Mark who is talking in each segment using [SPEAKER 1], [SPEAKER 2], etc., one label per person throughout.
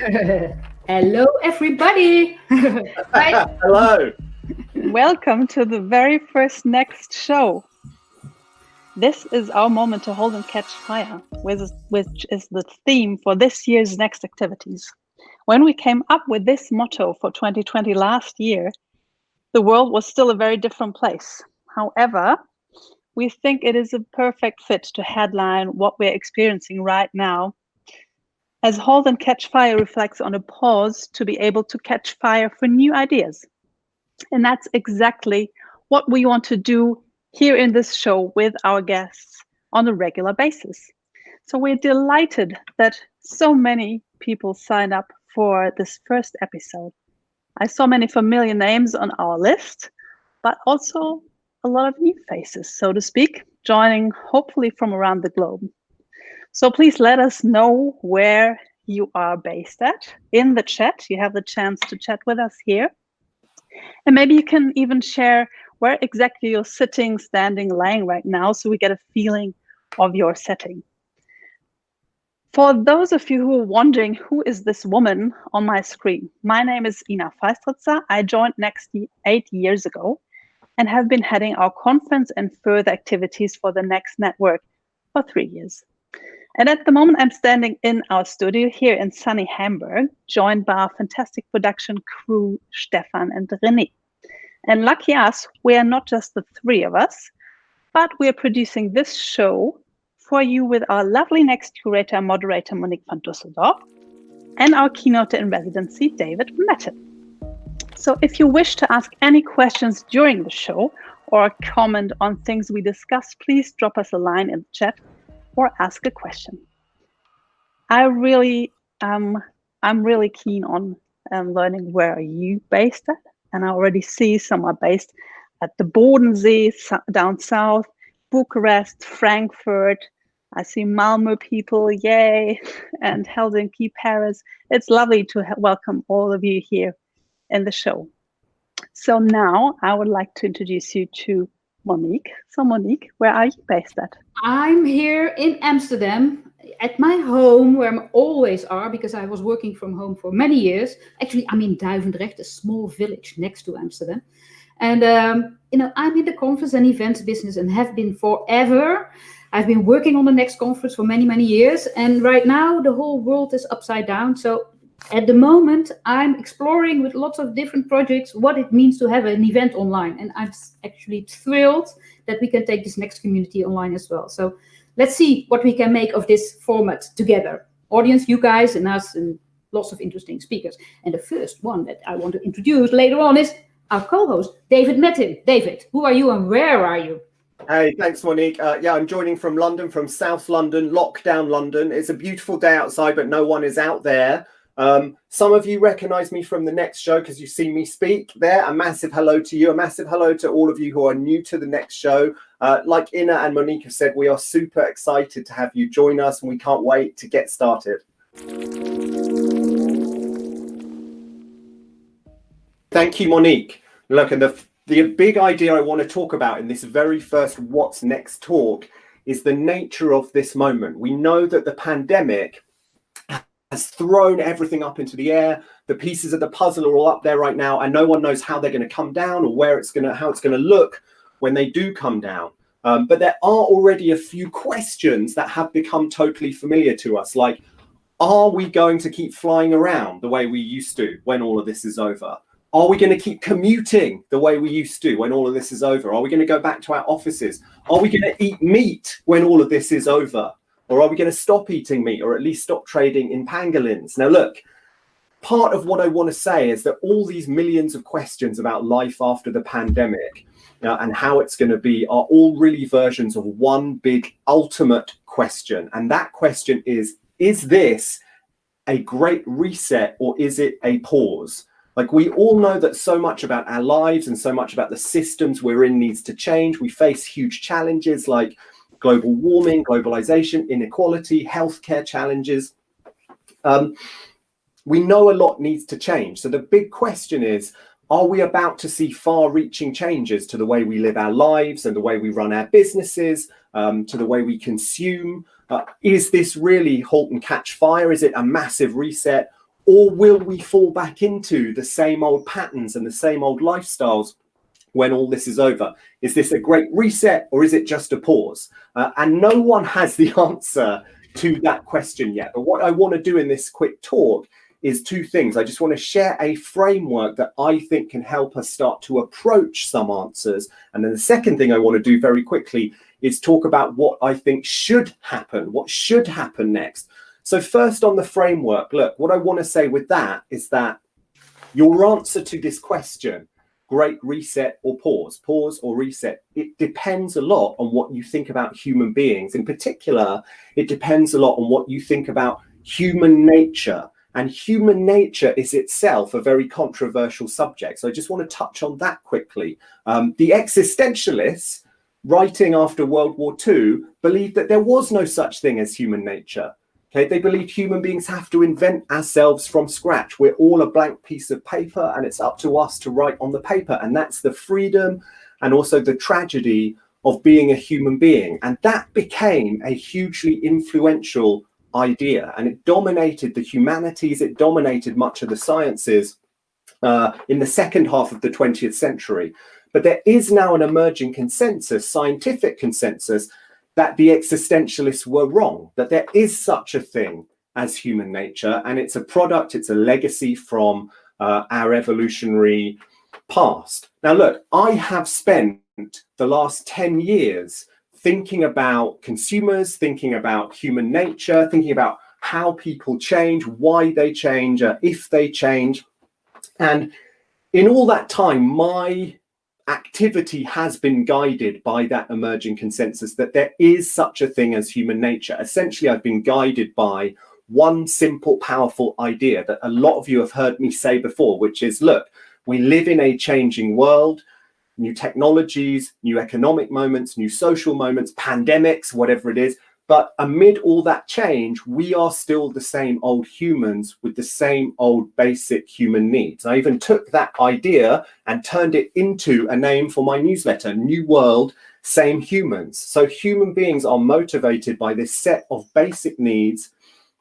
[SPEAKER 1] Hello, everybody. Right.
[SPEAKER 2] Hello.
[SPEAKER 3] Welcome to the very first Next show. This is our moment to hold and catch fire, which is the theme for this year's Next activities. When we came up with this motto for 2020 last year, the world was still a very different place. However, we think it is a perfect fit to headline what we're experiencing right now, as Halt and Catch Fire reflects on a pause to be able to catch fire for new ideas. And that's exactly what we want to do here in this show with our guests on a regular basis. So we're delighted that so many people signed up for this first episode. I saw many familiar names on our list, but also a lot of new faces, so to speak, joining hopefully from around the globe. So please let us know where you are based at in the chat. You have the chance to chat with us here. And maybe you can even share where exactly you're sitting, standing, laying right now, so we get a feeling of your setting. For those of you who are wondering who is this woman on my screen, my name is Feistritzer. I joined Next 8 years ago and have been heading our conference and further activities for the Next Network for 3 years. And at the moment, I'm standing in our studio here in sunny Hamburg, joined by our fantastic production crew, Stefan and René. And lucky us, we are not just the three of us, but we are producing this show for you with our lovely Next curator and moderator, Monique van Dusseldorp, and our keynote in residency, David Mattin. So if you wish to ask any questions during the show or comment on things we discuss, please drop us a line in the chat or ask a question. I'm really keen on learning where are you based at, and I already see some are based at the Bodensee down south, Bucharest, Frankfurt. I see Malmö people, yay, and Helsinki, Paris. It's lovely to welcome all of you here in the show. So now I would like to introduce you to Monique. So Monique, where are you based at?
[SPEAKER 1] I'm here in Amsterdam at my home, where I always are, because I was working from home for many years. Actually, I'm in Duivendrecht, a small village next to Amsterdam. And, I'm in the conference and events business and have been forever. I've been working on the Next conference for many, many years. And right now, the whole world is upside down. So at the moment, I'm exploring with lots of different projects what it means to have an event online. And I'm actually thrilled that we can take this Next community online as well. So let's see what we can make of this format together. Audience, you guys and us, and lots of interesting speakers. And the first one that I want to introduce later on is our co-host, David Mattin. David, who are you and where are you?
[SPEAKER 2] Hey, thanks, Monique. I'm joining from London, from South London, lockdown London. It's a beautiful day outside, but no one is out there. Some of you recognize me from the Next show because you've seen me speak there. A massive hello to you. A massive hello to all of you who are new to the Next show. Like Ina and Monique have said, we are super excited to have you join us, and we can't wait to get started. Thank you, Monique. Look, and the big idea I want to talk about in this very first What's Next talk is the nature of this moment. We know that the pandemic has thrown everything up into the air. The pieces of the puzzle are all up there right now, and no one knows how they're going to come down or how it's going to look when they do come down. But there are already a few questions that have become totally familiar to us, like, are we going to keep flying around the way we used to when all of this is over? Are we going to keep commuting the way we used to when all of this is over? Are we going to go back to our offices? Are we going to eat meat when all of this is over? Or are we going to stop eating meat, or at least stop trading in pangolins? Now, look, part of what I want to say is that all these millions of questions about life after the pandemic and how it's going to be are all really versions of one big ultimate question. And that question is this a great reset, or is it a pause? Like, we all know that so much about our lives and so much about the systems we're in needs to change. We face huge challenges like global warming, globalization, inequality, healthcare challenges. We know a lot needs to change. So the big question is, are we about to see far-reaching changes to the way we live our lives and the way we run our businesses, to the way we consume? Is this really halt and catch fire? Is it a massive reset? Or will we fall back into the same old patterns and the same old lifestyles when all this is over? Is this a great reset, or is it just a pause? And no one has the answer to that question yet. But what I want to do in this quick talk is two things. I just want to share a framework that I think can help us start to approach some answers. And then the second thing I want to do very quickly is talk about what I think should happen, what should happen next. So first, on the framework, look, what I want to say with that is that your answer to this question, great reset or pause or reset, it depends a lot on what you think about human beings. In particular, it depends a lot on what you think about human nature. And human nature is itself a very controversial subject. So I just want to touch on that quickly. The existentialists, writing after World War II, believed that there was no such thing as human nature. Okay, they believed human beings have to invent ourselves from scratch. We're all a blank piece of paper, and it's up to us to write on the paper. And that's the freedom and also the tragedy of being a human being. And that became a hugely influential idea, and it dominated the humanities, it dominated much of the sciences in the second half of the 20th century. But there is now an emerging consensus, scientific consensus, that the existentialists were wrong, that there is such a thing as human nature, and it's a product, it's a legacy from our evolutionary past. Now look, I have spent the last 10 years thinking about consumers, thinking about human nature, thinking about how people change, why they change, if they change. And in all that time, my activity has been guided by that emerging consensus that there is such a thing as human nature. Essentially, I've been guided by one simple, powerful idea that a lot of you have heard me say before, which is, look, we live in a changing world. New technologies, new economic moments, new social moments, pandemics, whatever it is. But amid all that change, we are still the same old humans with the same old basic human needs. I even took that idea and turned it into a name for my newsletter, New World, Same Humans. So human beings are motivated by this set of basic needs,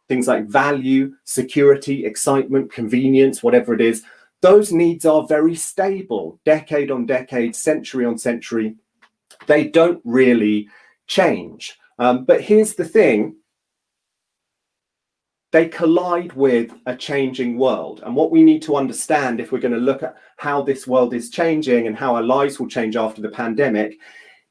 [SPEAKER 2] things like value, security, excitement, convenience, whatever it is. Those needs are very stable, decade on decade, century on century. They don't really change. But here's the thing. They collide with a changing world. And what we need to understand, if we're going to look at how this world is changing and how our lives will change after the pandemic,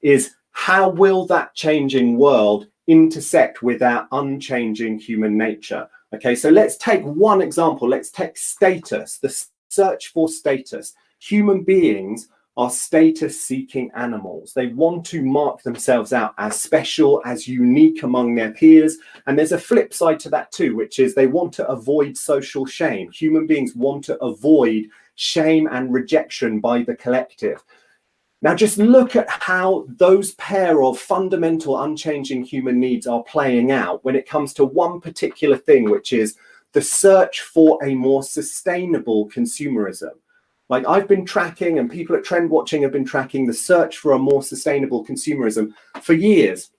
[SPEAKER 2] is how will that changing world intersect with our unchanging human nature? Okay, so let's take one example. Let's take status, the search for status. Human beings are status-seeking animals. They want to mark themselves out as special, as unique among their peers. And there's a flip side to that too, which is they want to avoid social shame. Human beings want to avoid shame and rejection by the collective. Now, just look at how those pair of fundamental, unchanging human needs are playing out when it comes to one particular thing, which is the search for a more sustainable consumerism. Like I've been tracking, and people at Trend Watching have been tracking the search for a more sustainable consumerism for years.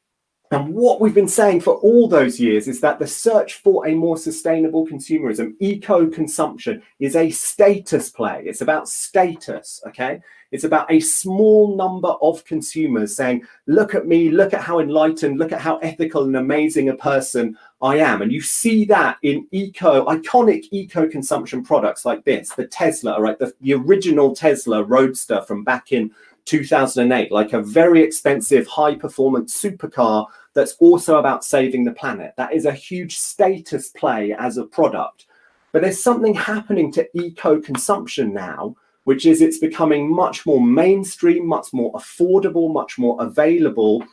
[SPEAKER 2] And what we've been saying for all those years is that the search for a more sustainable consumerism, eco-consumption, is a status play. It's about status, okay? It's about a small number of consumers saying, look at me, look at how enlightened, look at how ethical and amazing a person I am. And you see that in iconic eco-consumption products like this, the Tesla, right? The original Tesla Roadster from back in 2008, like a very expensive, high-performance supercar that's also about saving the planet. That is a huge status play as a product. But there's something happening to eco-consumption now, which is it's becoming much more mainstream, much more affordable, much more available.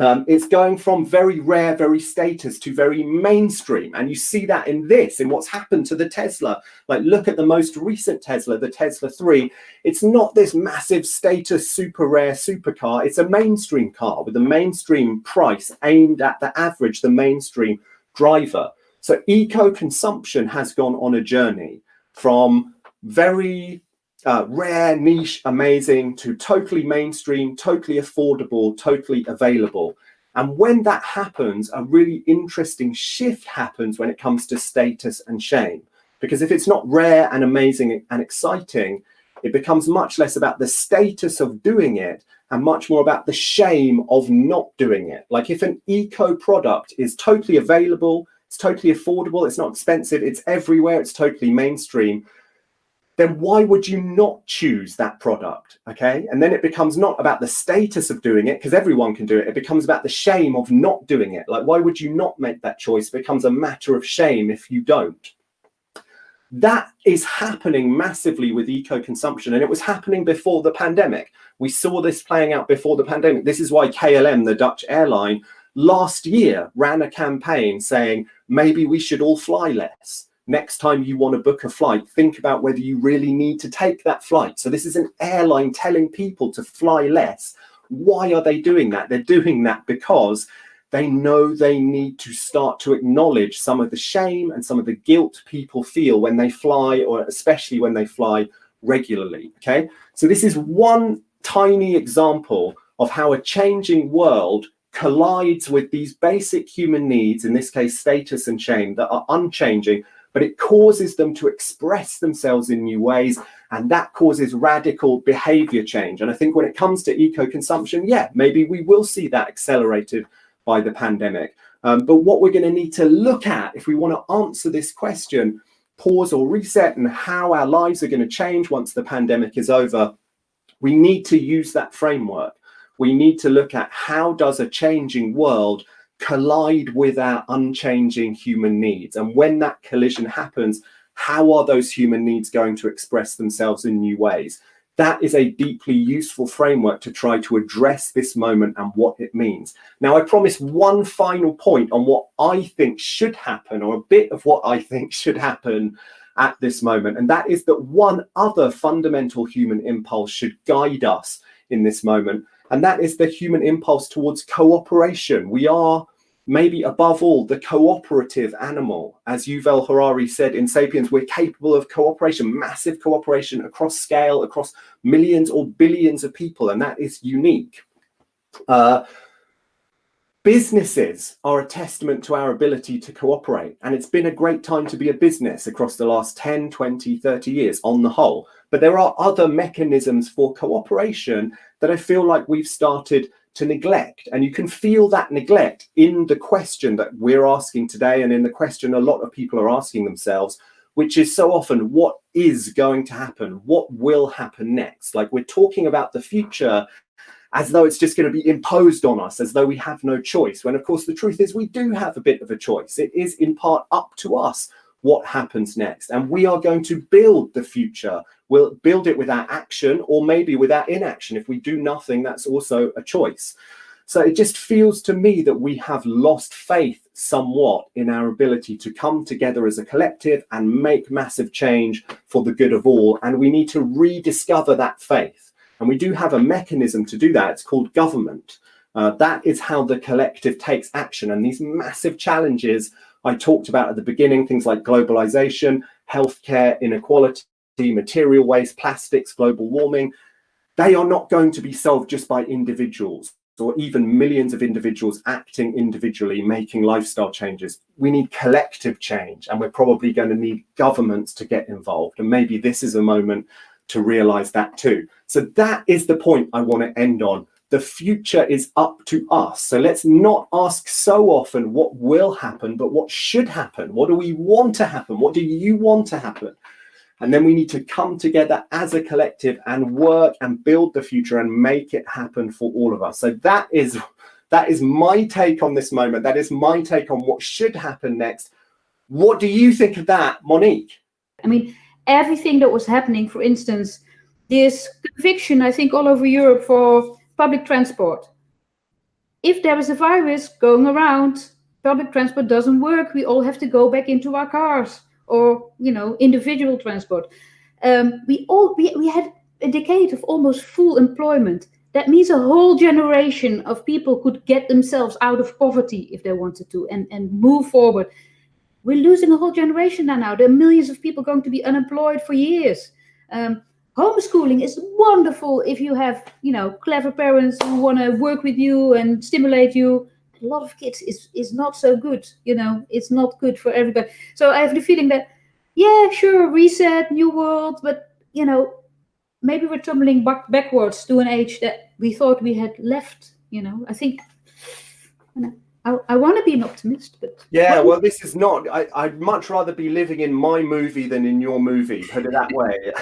[SPEAKER 2] It's going from very rare, very status to very mainstream. And you see that in what's happened to the Tesla. Like, look at the most recent Tesla, the Tesla 3. It's not this massive status, super rare supercar. It's a mainstream car with a mainstream price aimed at the average, the mainstream driver. So eco-consumption has gone on a journey from very rare, niche, amazing to totally mainstream, totally affordable, totally available. And when that happens, a really interesting shift happens when it comes to status and shame. Because if it's not rare and amazing and exciting, it becomes much less about the status of doing it and much more about the shame of not doing it. Like if an eco product is totally available, it's totally affordable, it's not expensive, it's everywhere, it's totally mainstream, then why would you not choose that product? Okay. And then it becomes not about the status of doing it, because everyone can do it. It becomes about the shame of not doing it. Like, why would you not make that choice? It becomes a matter of shame if you don't. That is happening massively with eco-consumption, and it was happening before the pandemic. We saw this playing out before the pandemic. This is why KLM, the Dutch airline, last year ran a campaign saying, maybe we should all fly less. Next time you want to book a flight, think about whether you really need to take that flight. So this is an airline telling people to fly less. Why are they doing that? They're doing that because they know they need to start to acknowledge some of the shame and some of the guilt people feel when they fly, or especially when they fly regularly. Okay, so this is one tiny example of how a changing world collides with these basic human needs, in this case status and shame, that are unchanging, but it causes them to express themselves in new ways, and that causes radical behavior change. And I think when it comes to eco-consumption, yeah, maybe we will see that accelerated by the pandemic. But what we're going to need to look at if we want to answer this question, pause or reset, and how our lives are going to change once the pandemic is over, we need to use that framework. We need to look at how does a changing world collide with our unchanging human needs, and when that collision happens, how are those human needs going to express themselves in new ways? That is a deeply useful framework to try to address this moment and what it means. Now, I promise one final point on what I think should happen, or a bit of what I think should happen at this moment, and that is that one other fundamental human impulse should guide us in this moment, and that is the human impulse towards cooperation. We are, maybe above all, the cooperative animal. As Yuval Harari said in Sapiens, we're capable of cooperation, massive cooperation across scale, across millions or billions of people, and that is unique. Businesses are a testament to our ability to cooperate, and it's been a great time to be a business across the last 10, 20, 30 years on the whole. But there are other mechanisms for cooperation that I feel like we've started to neglect, and you can feel that neglect in the question that we're asking today, and in the question a lot of people are asking themselves, which is so often, what is going to happen? What will happen next? Like, we're talking about the future as though it's just going to be imposed on us, as though we have no choice, when of course the truth is we do have a bit of a choice. It is in part up to us what happens next, and we are going to build the future. We'll build it with our action, or maybe with our inaction. If we do nothing, that's also a choice. So it just feels to me that we have lost faith somewhat in our ability to come together as a collective and make massive change for the good of all, and we need to rediscover that faith. And we do have a mechanism to do that. It's called government. That is how the collective takes action. And these massive challenges I talked about at the beginning, things like globalization, healthcare inequality, material waste, plastics, global warming, they are not going to be solved just by individuals, or even millions of individuals acting individually, making lifestyle changes. We need collective change, and we're probably going to need governments to get involved. And maybe this is a moment to realize that too. So that is the point I want to end on. The future is up to us. So let's not ask so often what will happen, but what should happen. What do we want to happen? What do you want to happen? And then we need to come together as a collective and work and build the future and make it happen for all of us. So that is my take on this moment. That is my take on what should happen next. What do you think of that, Monique?
[SPEAKER 1] I mean, everything that was happening, for instance, this conviction, I think, all over Europe for public transport. If there is a virus going around, public transport doesn't work. We all have to go back into our cars, or, individual transport. We had a decade of almost full employment. That means a whole generation of people could get themselves out of poverty if they wanted to, and move forward. We're losing a whole generation now. There are millions of people going to be unemployed for years. Homeschooling is wonderful if you have, clever parents who want to work with you and stimulate you. A lot of kids is not so good, it's not good for everybody. So I have the feeling that Yeah, sure, reset, new world, but maybe we're tumbling backwards to an age that we thought we had left. I think I want to be an optimist, but
[SPEAKER 2] Yeah, well, this is not. I'd much rather be living in my movie than in your movie, put it that way.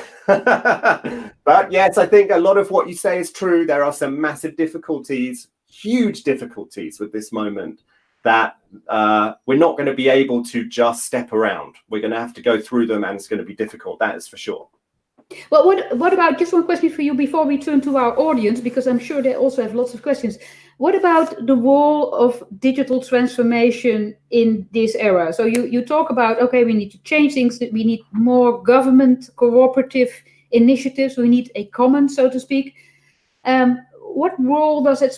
[SPEAKER 2] But yes, I think a lot of what you say is true. There are some massive difficulties, huge difficulties with this moment that we're not going to be able to just step around. We're going to have to go through them, and it's going to be difficult. That is for sure.
[SPEAKER 1] Well, what about, just one question for you before we turn to our audience, because I'm sure they also have lots of questions. What about the role of digital transformation in this era? So you talk about, okay, we need to change things, that we need more government cooperative initiatives, we need a common, so to speak. What role does it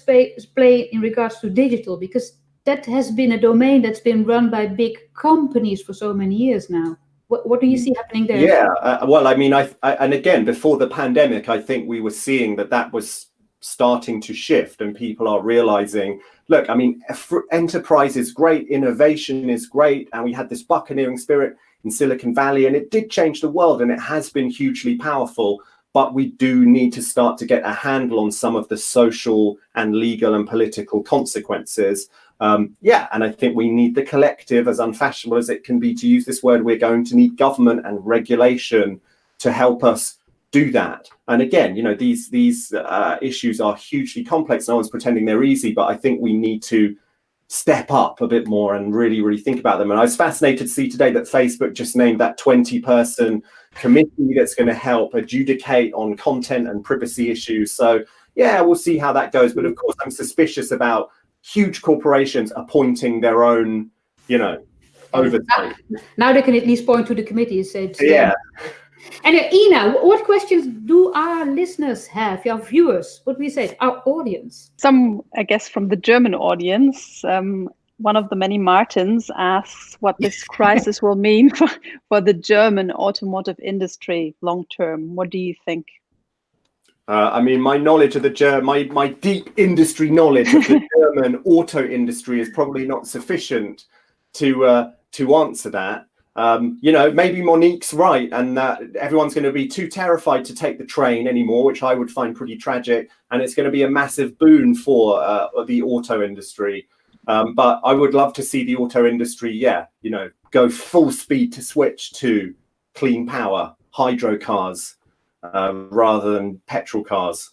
[SPEAKER 1] play in regards to digital? Because that has been a domain that's been run by big companies for so many years now. What do you see happening there?
[SPEAKER 2] Yeah, well, I mean, and again, before the pandemic, I think we were seeing that was starting to shift, and people are realizing, look, I mean, enterprise is great, innovation is great, and we had this buccaneering spirit in Silicon Valley, and it did change the world, and it has been hugely powerful. But we do need to start to get a handle on some of the social and legal and political consequences. And I think we need the collective, as unfashionable as it can be to use this word. We're going to need government and regulation to help us do that. And again, these issues are hugely complex. No one's pretending they're easy, but I think we need to step up a bit more and really, really think about them. And I was fascinated to see today that Facebook just named that 20-person committee that's going to help adjudicate on content and privacy issues. So yeah, we'll see how that goes. But of course, I'm suspicious about huge corporations appointing their own, oversight.
[SPEAKER 1] Now they can at least point to the committee and say,
[SPEAKER 2] yeah.
[SPEAKER 1] And Ina, what questions do our listeners have, our viewers, what we say, our audience?
[SPEAKER 3] Some, I guess, from the German audience. One of the many Martins asks what this crisis will mean for the German automotive industry long term. What do you think?
[SPEAKER 2] I mean, my knowledge of my deep industry knowledge of the German auto industry is probably not sufficient to answer that. Maybe Monique's right, and that everyone's going to be too terrified to take the train anymore, which I would find pretty tragic. And it's going to be a massive boon for the auto industry. But I would love to see the auto industry, go full speed to switch to clean power, hydro cars, rather than petrol cars.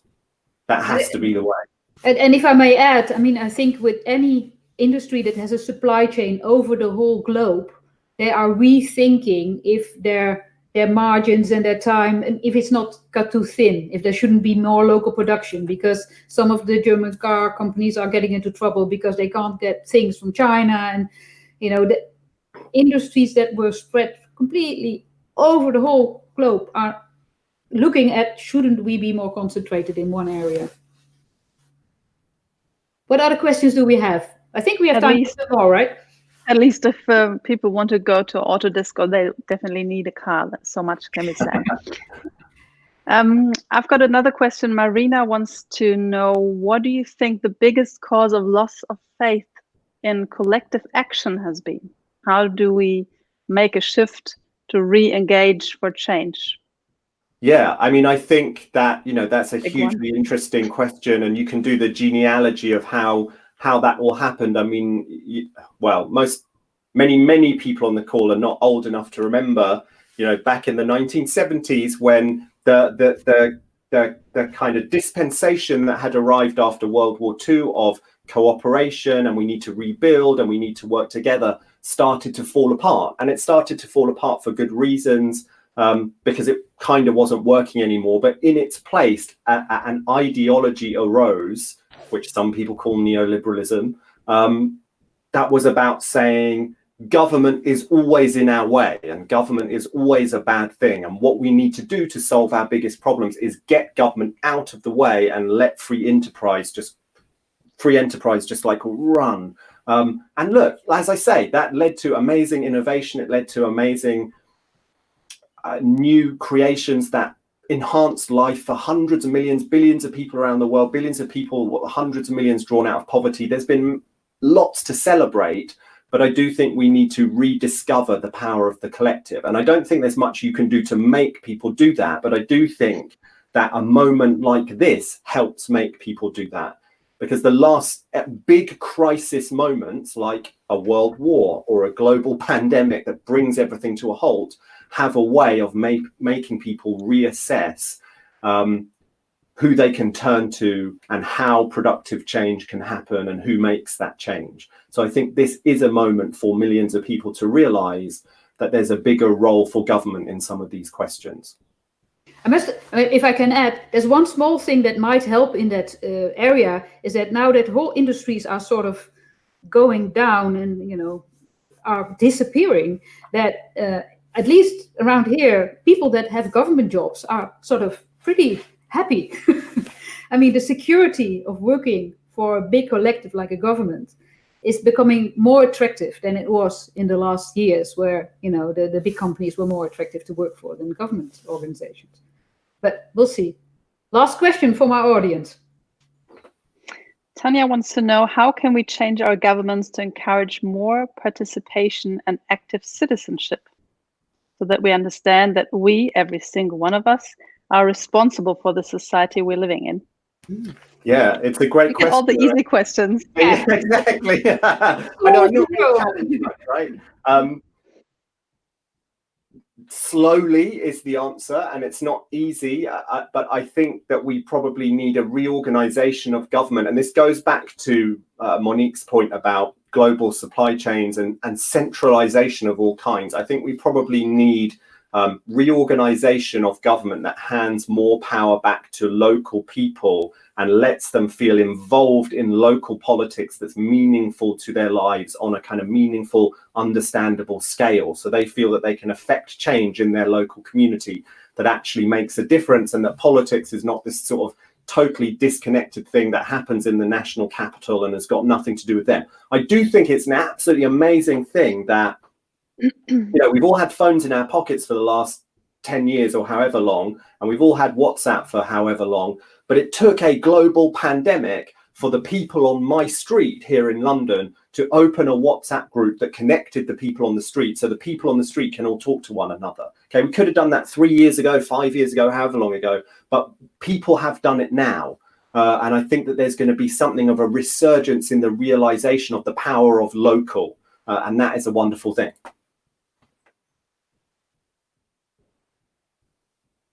[SPEAKER 2] That has to be the way.
[SPEAKER 1] And if I may add, I mean, I think with any industry that has a supply chain over the whole globe, they are rethinking if their margins and their time, and if it's not cut too thin, if there shouldn't be more local production, because some of the German car companies are getting into trouble because they can't get things from China. And, the industries that were spread completely over the whole globe are looking at, shouldn't we be more concentrated in one area? What other questions do we have? I think we have time for more, right?
[SPEAKER 3] At least if people want to go to auto disco, they definitely need a car. So much can be said. I've got another question. Marina wants to know, what do you think the biggest cause of loss of faith in collective action has been? How do we make a shift to re-engage for change?
[SPEAKER 2] Yeah, I mean, I think that, that's a hugely interesting question, and you can do the genealogy of how that all happened. I mean, many people on the call are not old enough to remember, back in the 1970s when the kind of dispensation that had arrived after World War II of cooperation, and we need to rebuild and we need to work together, started to fall apart. And it started to fall apart for good reasons, because it kind of wasn't working anymore. But in its place, an ideology arose, which some people call neoliberalism, that was about saying government is always in our way and government is always a bad thing. And what we need to do to solve our biggest problems is get government out of the way and let free enterprise just like run. And look, as I say, that led to amazing innovation. It led to amazing new creations that enhanced life for hundreds of millions, billions of people around the world, billions of people, hundreds of millions drawn out of poverty. There's been lots to celebrate, but I do think we need to rediscover the power of the collective. And I don't think there's much you can do to make people do that, but I do think that a moment like this helps make people do that. Because the last big crisis moments, like a world war or a global pandemic that brings everything to a halt, have a way of making people reassess who they can turn to and how productive change can happen and who makes that change. So I think this is a moment for millions of people to realize that there's a bigger role for government in some of these questions.
[SPEAKER 1] If I can add, there's one small thing that might help in that area, is that now that whole industries are sort of going down and, you know, are disappearing, that at least around here, people that have government jobs are sort of pretty happy. I mean, the security of working for a big collective like a government is becoming more attractive than it was in the last years, where, you know, the big companies were more attractive to work for than government organizations. But we'll see. Last question from our audience.
[SPEAKER 3] Tanya wants to know, how can we change our governments to encourage more participation and active citizenship, so that we understand that we, every single one of us, are responsible for the society we're living in?
[SPEAKER 2] Yeah, it's a great question.
[SPEAKER 3] All the easy questions.
[SPEAKER 2] Yeah, exactly. I know I'm not being challenged much, right? Slowly is the answer, and it's not easy, but I think that we probably need a reorganization of government. And this goes back to Monique's point about global supply chains and centralization of all kinds. I think we probably need reorganization of government that hands more power back to local people and lets them feel involved in local politics that's meaningful to their lives on a kind of meaningful, understandable scale. So they feel that they can affect change in their local community that actually makes a difference, and that politics is not this sort of totally disconnected thing that happens in the national capital and has got nothing to do with them. I do think it's an absolutely amazing thing that, you know, we've all had phones in our pockets for the last 10 years or however long, and we've all had WhatsApp for however long, but it took a global pandemic for the people on my street here in London to open a WhatsApp group that connected the people on the street, so the people on the street can all talk to one another. Okay, we could have done that 3 years ago, 5 years ago, however long ago, but people have done it now. And I think that there's going to be something of a resurgence in the realization of the power of local, and that is a wonderful thing.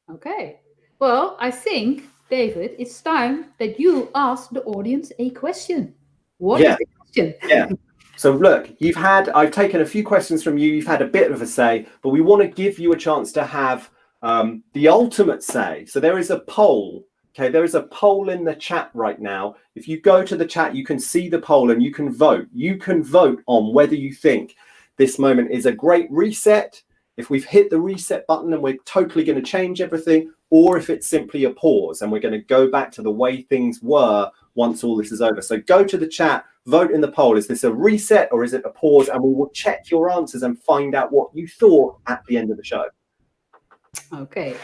[SPEAKER 1] Okay, well, I think, David, it's time that you ask the audience a question. What is the question?
[SPEAKER 2] Yeah. So look, I've taken a few questions from you. You've had a bit of a say, but we want to give you a chance to have the ultimate say. So there is a poll. Okay, there is a poll in the chat right now. If you go to the chat, you can see the poll and you can vote. You can vote on whether you think this moment is a great reset, if we've hit the reset button and we're totally going to change everything, or if it's simply a pause and we're going to go back to the way things were once all this is over. So go to the chat, vote in the poll. Is this a reset or is it a pause? And we will check your answers and find out what you thought at the end of the show.
[SPEAKER 1] Okay.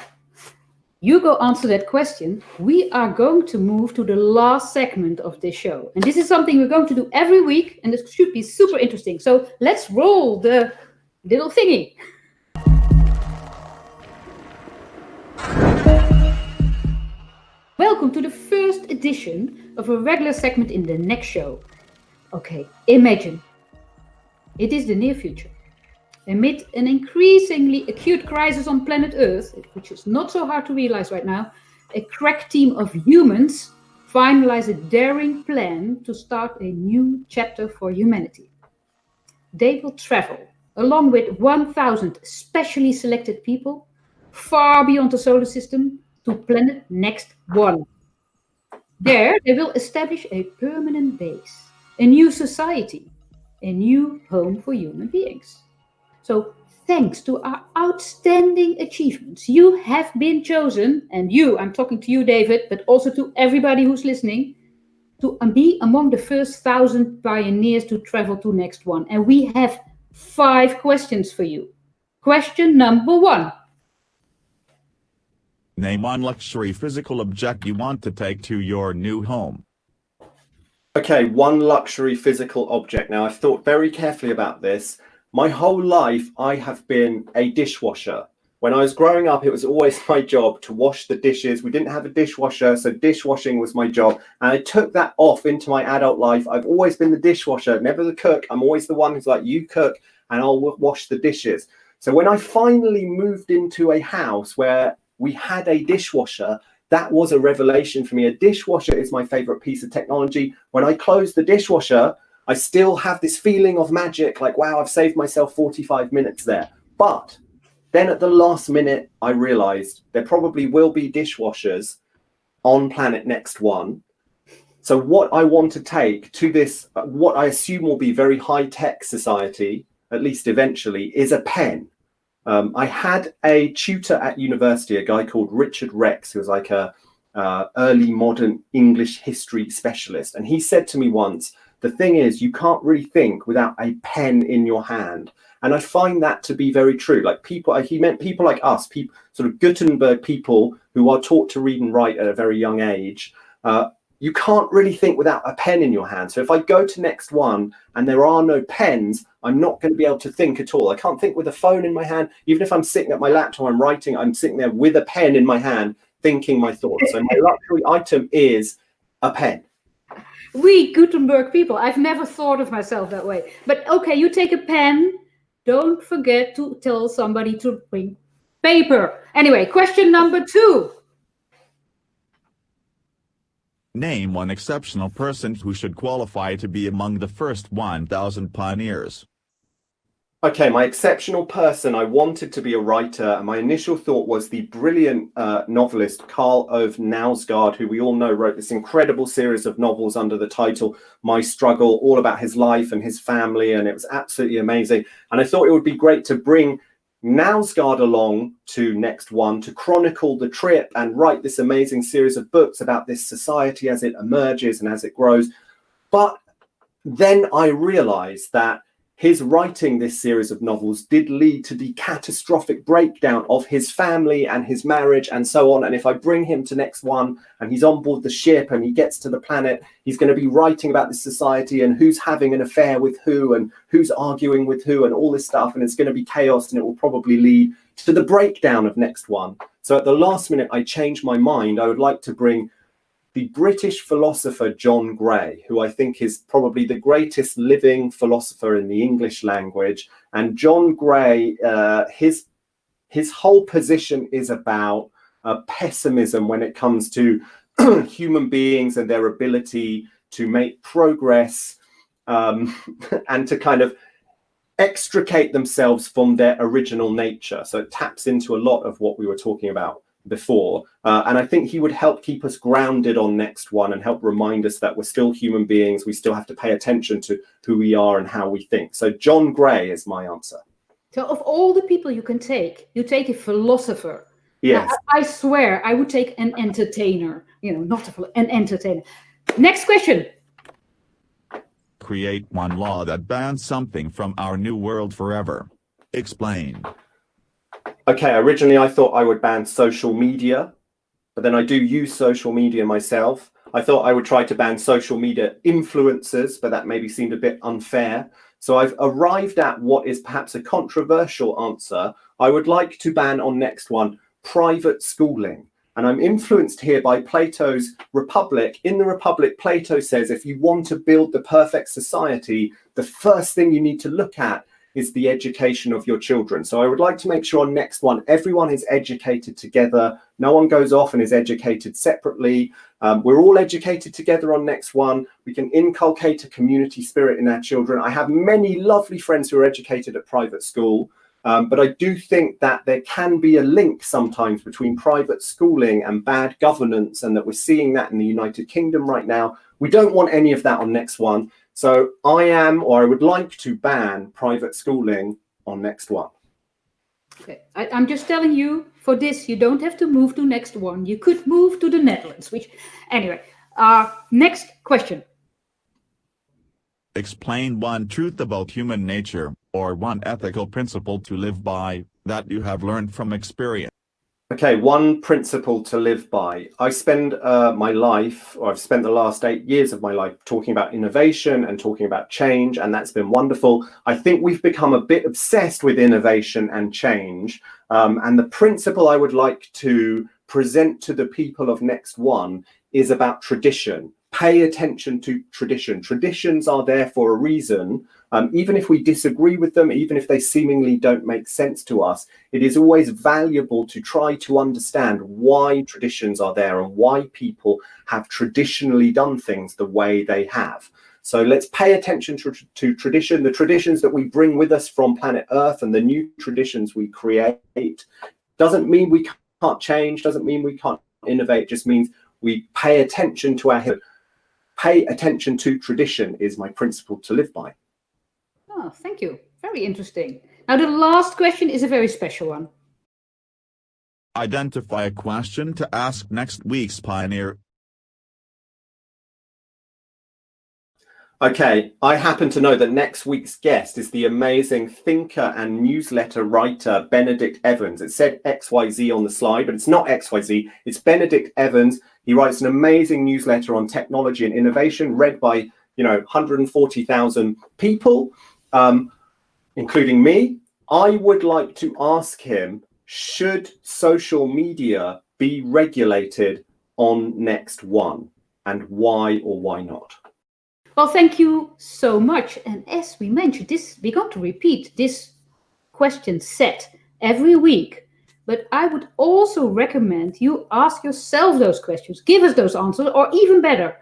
[SPEAKER 1] You go answer that question. We are going to move to the last segment of this show. And this is something we're going to do every week, and it should be super interesting. So let's roll the little thingy. Welcome to the first edition of a regular segment in the next show. Okay, imagine. It is the near future. Amid an increasingly acute crisis on planet Earth, which is not so hard to realize right now, a crack team of humans finalize a daring plan to start a new chapter for humanity. They will travel, along with 1,000 specially selected people, far beyond the solar system, to planet next one. There, they will establish a permanent base, a new society, a new home for human beings. So, thanks to our outstanding achievements, you have been chosen, and I'm talking to you, David, but also to everybody who's listening, to be among the first 1,000 pioneers to travel to next one. And we have 5 questions for you. Question number 1.
[SPEAKER 4] Name one luxury physical object you want to take to your new home.
[SPEAKER 2] Okay, one luxury physical object. Now, I've thought very carefully about this. My whole life, I have been a dishwasher. When I was growing up, it was always my job to wash the dishes. We didn't have a dishwasher, so dishwashing was my job. And I took that off into my adult life. I've always been the dishwasher, never the cook. I'm always the one who's like, you cook and I'll wash the dishes. So when I finally moved into a house where we had a dishwasher, that was a revelation for me. A dishwasher is my favorite piece of technology. When I close the dishwasher, I still have this feeling of magic, like, wow, I've saved myself 45 minutes there. But then at the last minute, I realized there probably will be dishwashers on Planet Next One. So what I want to take to this, what I assume will be very high-tech society, at least eventually, is a pen. I had a tutor at university, a guy called Richard Rex, who was like a early modern English history specialist. And he said to me once, the thing is, you can't really think without a pen in your hand. And I find that to be very true. Like people, he meant people like us, people, sort of Gutenberg people who are taught to read and write at a very young age. You can't really think without a pen in your hand. So if I go to Next One and there are no pens, I'm not going to be able to think at all. I can't think with a phone in my hand. Even if I'm sitting at my laptop, I'm writing, I'm sitting there with a pen in my hand, thinking my thoughts. So my luxury item is a pen.
[SPEAKER 1] We Gutenberg people, I've never thought of myself that way. But okay, you take a pen. Don't forget to tell somebody to bring paper. Anyway, question number 2.
[SPEAKER 4] Name one exceptional person who should qualify to be among the first 1,000 pioneers.
[SPEAKER 2] Okay, my exceptional person, I wanted to be a writer, and my initial thought was the brilliant novelist Karl Ove Knausgaard, who we all know wrote this incredible series of novels under the title My Struggle, all about his life and his family, and it was absolutely amazing. And I thought it would be great to bring Knausgaard along to Next One to chronicle the trip and write this amazing series of books about this society as it emerges and as it grows. But then I realized that his writing this series of novels did lead to the catastrophic breakdown of his family and his marriage and so on. And if I bring him to Next One and he's on board the ship and he gets to the planet, he's going to be writing about this society and who's having an affair with who and who's arguing with who and all this stuff. And it's going to be chaos and it will probably lead to the breakdown of Next One. So at the last minute, I changed my mind. I would like to bring the British philosopher John Gray, who I think is probably the greatest living philosopher in the English language. And John Gray, his whole position is about pessimism when it comes to human beings and their ability to make progress and to kind of extricate themselves from their original nature. So it taps into a lot of what we were talking about before, and I think he would help keep us grounded on Next One and help remind us that we're still human beings. We still have to pay attention to who we are and how we think. So John Gray is my answer.
[SPEAKER 1] So of all the people you can take, you take a philosopher.
[SPEAKER 2] Yes.
[SPEAKER 1] Now, I swear I would take an entertainer, not an entertainer. Next question.
[SPEAKER 4] Create one law that bans something from our new world forever. Explain.
[SPEAKER 2] Okay, originally I thought I would ban social media, but then I do use social media myself. I thought I would try to ban social media influencers, but that maybe seemed a bit unfair. So I've arrived at what is perhaps a controversial answer. I would like to ban on Next One private schooling. And I'm influenced here by Plato's Republic. In the Republic, Plato says, if you want to build the perfect society, the first thing you need to look at is the education of your children. So I would like to make sure on Next One, everyone is educated together. No one goes off and is educated separately. We're all educated together on Next One. We can inculcate a community spirit in our children. I have many lovely friends who are educated at private school, but I do think that there can be a link sometimes between private schooling and bad governance, and that we're seeing that in the United Kingdom right now. We don't want any of that on Next One. So I would like to ban private schooling on Next One.
[SPEAKER 1] Okay, I'm just telling you, for this, you don't have to move to Next One. You could move to the Netherlands, anyway, next question.
[SPEAKER 4] Explain one truth about human nature, or one ethical principle to live by, that you have learned from experience.
[SPEAKER 2] Okay, one principle to live by. I spend I've spent the last 8 years of my life talking about innovation and talking about change, and that's been wonderful. I think we've become a bit obsessed with innovation and change. And the principle I would like to present to the people of Next One is about tradition. Pay attention to tradition. Traditions are there for a reason. Even if we disagree with them, even if they seemingly don't make sense to us, it is always valuable to try to understand why traditions are there and why people have traditionally done things the way they have. So let's pay attention to tradition, the traditions that we bring with us from planet Earth and the new traditions we create. Doesn't mean we can't change, doesn't mean we can't innovate, just means we pay attention to our history. Pay attention to tradition is my principle to live by.
[SPEAKER 1] Oh, thank you. Very interesting. Now, the last question is a very special one.
[SPEAKER 4] Identify a question to ask next week's pioneer.
[SPEAKER 2] Okay, I happen to know that next week's guest is the amazing thinker and newsletter writer, Benedict Evans. It said XYZ on the slide, but it's not XYZ. It's Benedict Evans. He writes an amazing newsletter on technology and innovation, read by 140,000 people, including me. I would like to ask him, should social media be regulated on Next One, and why or why not?
[SPEAKER 1] Well, thank you so much. And as we mentioned, we're going to repeat this question set every week. But I would also recommend you ask yourself those questions. Give us those answers, or even better,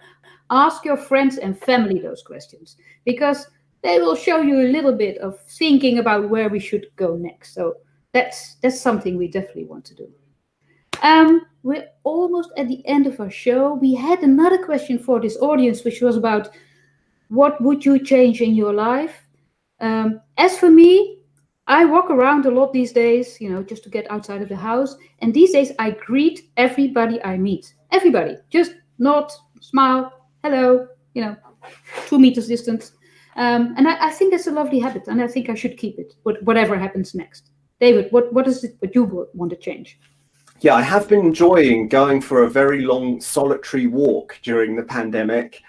[SPEAKER 1] ask your friends and family those questions, because they will show you a little bit of thinking about where we should go next. So that's something we definitely want to do. We're almost at the end of our show. We had another question for this audience, which was about what would you change in your life? As for me, I walk around a lot these days, just to get outside of the house. And these days I greet everybody I meet. Everybody. Just nod, smile, hello, 2 meters distance. And I think that's a lovely habit, and I think I should keep it, whatever happens next. David, what is it what you want to change?
[SPEAKER 2] Yeah, I have been enjoying going for a very long solitary walk during the pandemic,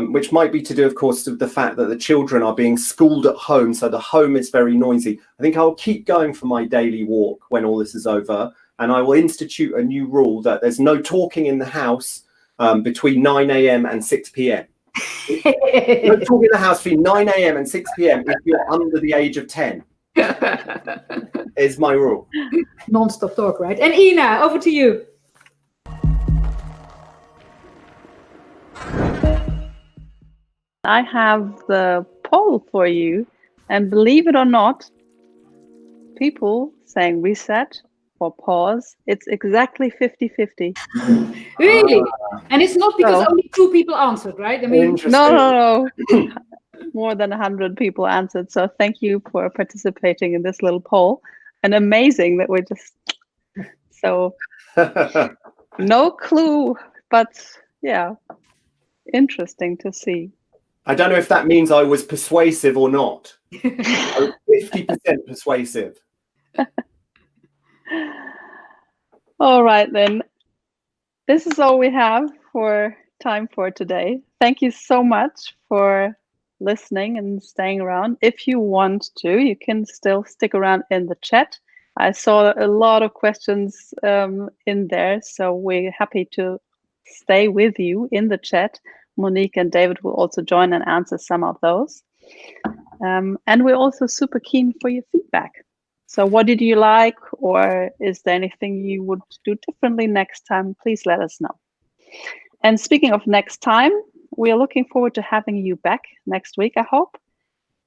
[SPEAKER 2] which might be to do, of course, with the fact that the children are being schooled at home, so the home is very noisy. I think I'll keep going for my daily walk when all this is over, and I will institute a new rule that there's no talking in the house between 9 a.m. and 6 p.m. No talking in the house between 9 a.m. and 6 p.m. if you're under the age of 10. Is my rule.
[SPEAKER 1] Non-stop talk, right? And Ina, over to you.
[SPEAKER 3] I have the poll for you, and believe it or not, people saying reset or pause, it's exactly 50-50.
[SPEAKER 1] Really? And it's not because only 2 people answered, right? I mean,
[SPEAKER 3] no. More than 100 people answered. So thank you for participating in this little poll. And amazing that we're just so no clue, but yeah, interesting to see.
[SPEAKER 2] I don't know if that means I was persuasive or not. I was 50% persuasive.
[SPEAKER 3] All right, then. This is all we have for time for today. Thank you so much for listening and staying around. If you want to, you can still stick around in the chat. I saw a lot of questions in there, so we're happy to stay with you in the chat. Monique and David will also join and answer some of those. And we're also super keen for your feedback. So what did you like, or is there anything you would do differently next time? Please let us know. And speaking of next time, we are looking forward to having you back next week, I hope,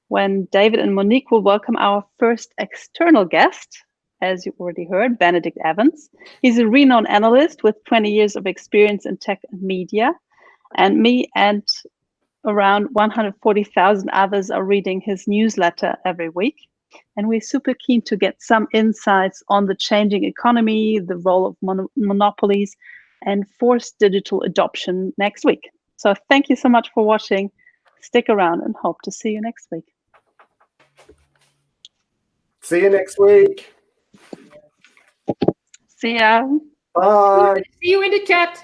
[SPEAKER 3] when David and Monique will welcome our first external guest, as you already heard, Benedict Evans. He's a renowned analyst with 20 years of experience in tech and media, and me and around 140,000 others are reading his newsletter every week. And we're super keen to get some insights on the changing economy, the role of monopolies, and forced digital adoption next week. So thank you so much for watching. Stick around and hope to see you next week.
[SPEAKER 2] See you next week.
[SPEAKER 3] See See ya.
[SPEAKER 2] Bye.
[SPEAKER 1] See you in the chat.